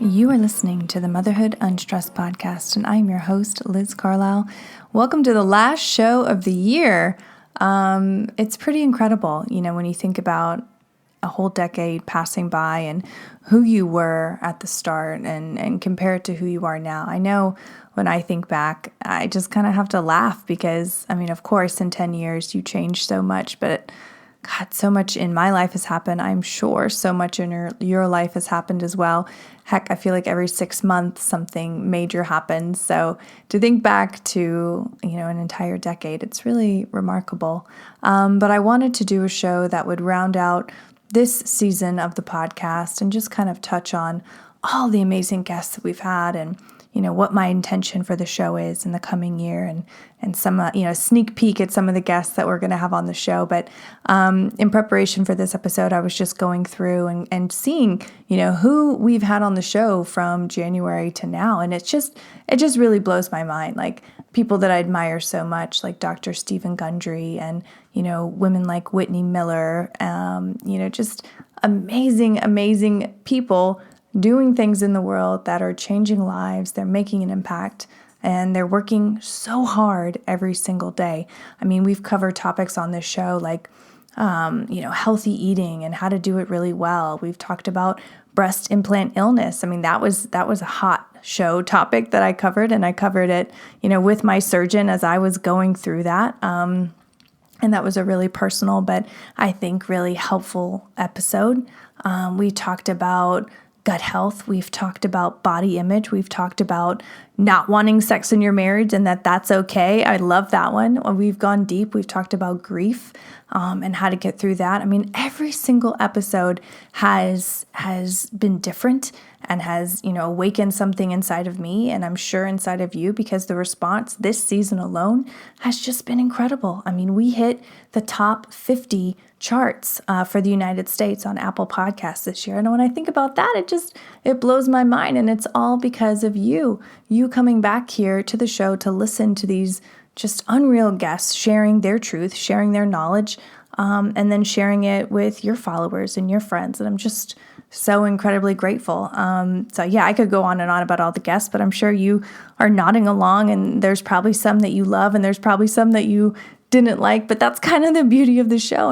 You are listening to the Motherhood Unstressed podcast, and I'm your host, Liz Carlisle. Welcome to the last show of the year. It's pretty incredible, when you think about a whole decade passing by and who you were at the start and compare it to who you are now. I know when I think back, I just kind of have to laugh because, of course, in 10 years, you change so much, but God, so much in my life has happened. I'm sure so much in your life has happened as well. Heck, I feel like every 6 months something major happens. So to think back to, an entire decade, it's really remarkable. But I wanted to do a show that would round out this season of the podcast and just kind of touch on all the amazing guests that we've had and what my intention for the show is in the coming year and some, sneak peek at some of the guests that we're going to have on the show. But in preparation for this episode, I was just going through and seeing, who we've had on the show from January to now. And it just really blows my mind. Like people that I admire so much, like Dr. Stephen Gundry and, women like Whitney Miller, just amazing people doing things in the world that are changing lives. They're making an impact and they're working so hard every single day. We've covered topics on this show like, healthy eating and how to do it really well. We've talked about breast implant illness. That was a hot show topic that I covered, and I covered it, with my surgeon as I was going through that. And that was a really personal, but I think really helpful episode. We talked about gut health. We've talked about body image. We've talked about not wanting sex in your marriage and that's okay. I love that one. We've gone deep. We've talked about grief and how to get through that. Every single episode has been different and has, awakened something inside of me and I'm sure inside of you because the response this season alone has just been incredible. We hit the top 50 charts for the United States on Apple Podcasts this year. And when I think about that, it blows my mind. And it's all because of you coming back here to the show to listen to these just unreal guests sharing their truth, sharing their knowledge, and then sharing it with your followers and your friends. And I'm just so incredibly grateful. I could go on and on about all the guests, but I'm sure you are nodding along and there's probably some that you love and there's probably some that you didn't like, but that's kind of the beauty of the show.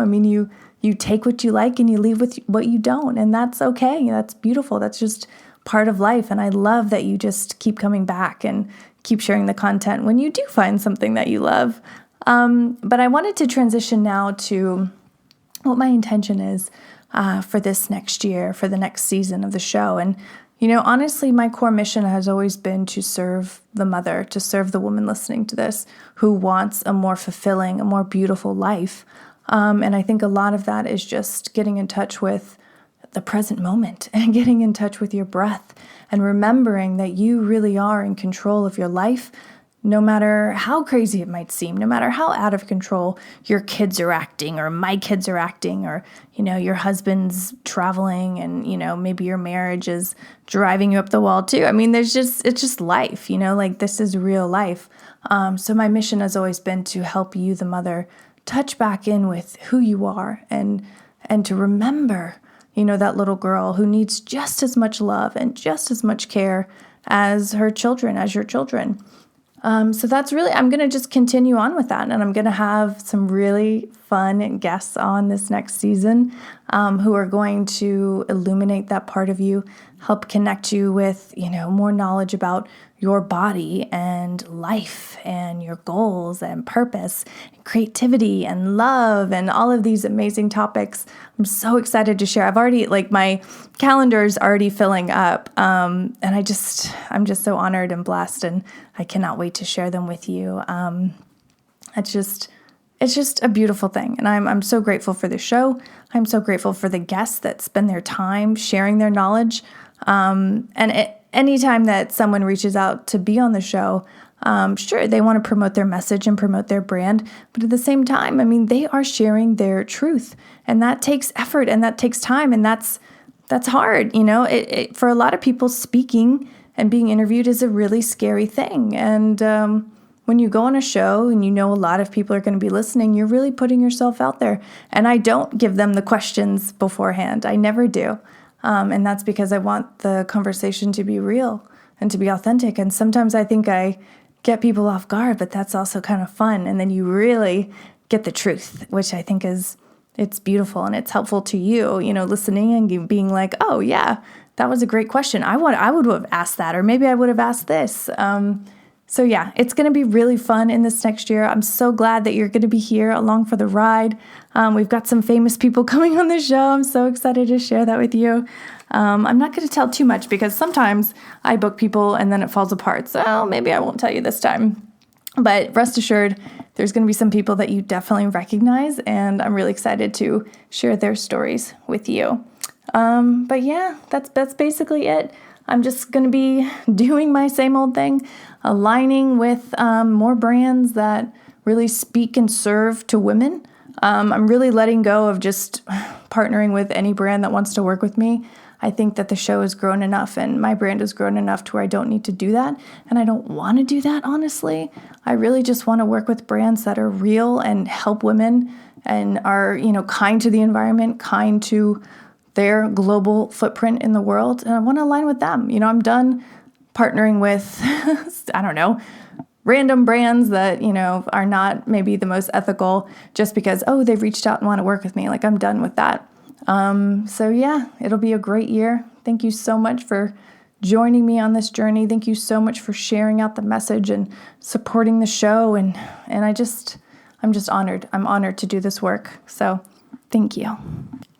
You take what you like and you leave with what you don't, and that's okay. That's beautiful. That's just part of life. And I love that you just keep coming back and keep sharing the content when you do find something that you love. But I wanted to transition now to what my intention is for this next year, for the next season of the show. And honestly, my core mission has always been to serve the mother, to serve the woman listening to this who wants a more fulfilling, a more beautiful life. And I think a lot of that is just getting in touch with the present moment and getting in touch with your breath and remembering that you really are in control of your life, no matter how crazy it might seem, no matter how out of control your kids are acting or my kids are acting or, your husband's traveling and, maybe your marriage is driving you up the wall too. It's just life, this is real life. So my mission has always been to help you, the mother, touch back in with who you are and to remember, that little girl who needs just as much love and just as much care as her children, as your children. So that's really, I'm going to just continue on with that. And I'm going to have some really fun guests on this next season who are going to illuminate that part of you, help connect you with, more knowledge about your body and life and your goals and purpose and creativity and love and all of these amazing topics. I'm so excited to share. I've already, my calendar is already filling up. And I'm just so honored and blessed, and I cannot wait to share them with you. It's just a beautiful thing. And I'm so grateful for the show. I'm so grateful for the guests that spend their time sharing their knowledge. Anytime that someone reaches out to be on the show, sure, they want to promote their message and promote their brand, but at the same time, they are sharing their truth, and that takes effort and that takes time, and that's hard. For a lot of people, speaking and being interviewed is a really scary thing. And when you go on a show and a lot of people are going to be listening, you're really putting yourself out there. And I don't give them the questions beforehand. I never do. And that's because I want the conversation to be real and to be authentic. And sometimes I think I get people off guard, but that's also kind of fun. And then you really get the truth, which I think it's beautiful and it's helpful to you, listening and you being like, oh yeah, that was a great question. I would have asked that, or maybe I would have asked this. So yeah, it's going to be really fun in this next year. I'm so glad that you're going to be here along for the ride. We've got some famous people coming on the show. I'm so excited to share that with you. I'm not going to tell too much because sometimes I book people and then it falls apart. So maybe I won't tell you this time. But rest assured, there's going to be some people that you definitely recognize, and I'm really excited to share their stories with you. But yeah, that's basically it. I'm just going to be doing my same old thing, aligning with more brands that really speak and serve to women. I'm really letting go of just partnering with any brand that wants to work with me. I think that the show has grown enough and my brand has grown enough to where I don't need to do that. And I don't want to do that, honestly. I really just want to work with brands that are real and help women and are, kind to the environment, kind to their global footprint in the world. And I want to align with them. I'm done partnering with, I don't know, random brands that, are not maybe the most ethical just because, they've reached out and want to work with me. Like, I'm done with that. So yeah, it'll be a great year. Thank you so much for joining me on this journey. Thank you so much for sharing out the message and supporting the show. And I'm just honored. I'm honored to do this work. So thank you.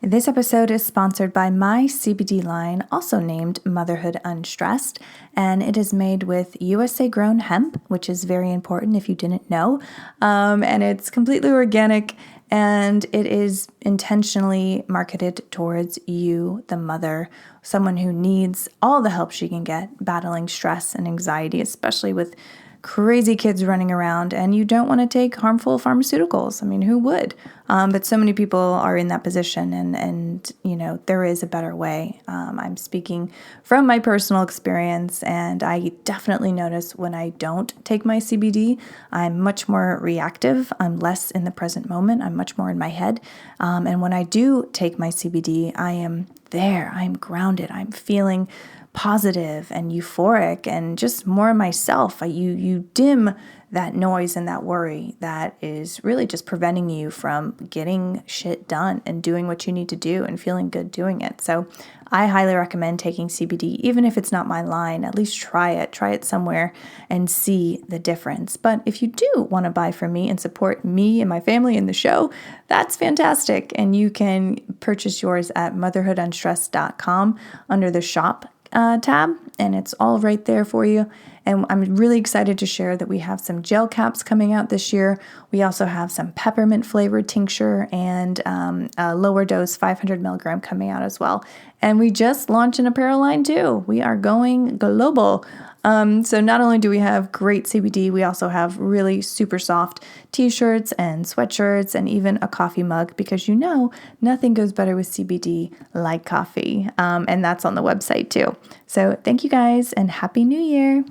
This episode is sponsored by my CBD line, also named Motherhood Unstressed, and it is made with USA grown hemp, which is very important if you didn't know. And it's completely organic, and it is intentionally marketed towards you, the mother, someone who needs all the help she can get battling stress and anxiety, especially with crazy kids running around, and you don't want to take harmful pharmaceuticals. I mean, who would? But so many people are in that position, and there is a better way. I'm speaking from my personal experience, and I definitely notice when I don't take my CBD, I'm much more reactive. I'm less in the present moment. I'm much more in my head. And when I do take my CBD, I am there. I'm grounded. I'm feeling positive and euphoric and just more myself. You dim that noise and that worry that is really just preventing you from getting shit done and doing what you need to do and feeling good doing it. So I highly recommend taking CBD, even if it's not my line. At least try it somewhere and see the difference. But if you do want to buy from me and support me and my family in the show, that's fantastic. And you can purchase yours at motherhoodunstressed.com under the shop tab, and it's all right there for you. And I'm really excited to share that we have some gel caps coming out this year. We also have some peppermint flavored tincture and a lower dose 500 milligram coming out as well. And we just launched an apparel line too. We are going global. So not only do we have great CBD, we also have really super soft t-shirts and sweatshirts and even a coffee mug, because nothing goes better with CBD like coffee. And that's on the website too. So thank you guys and Happy New Year.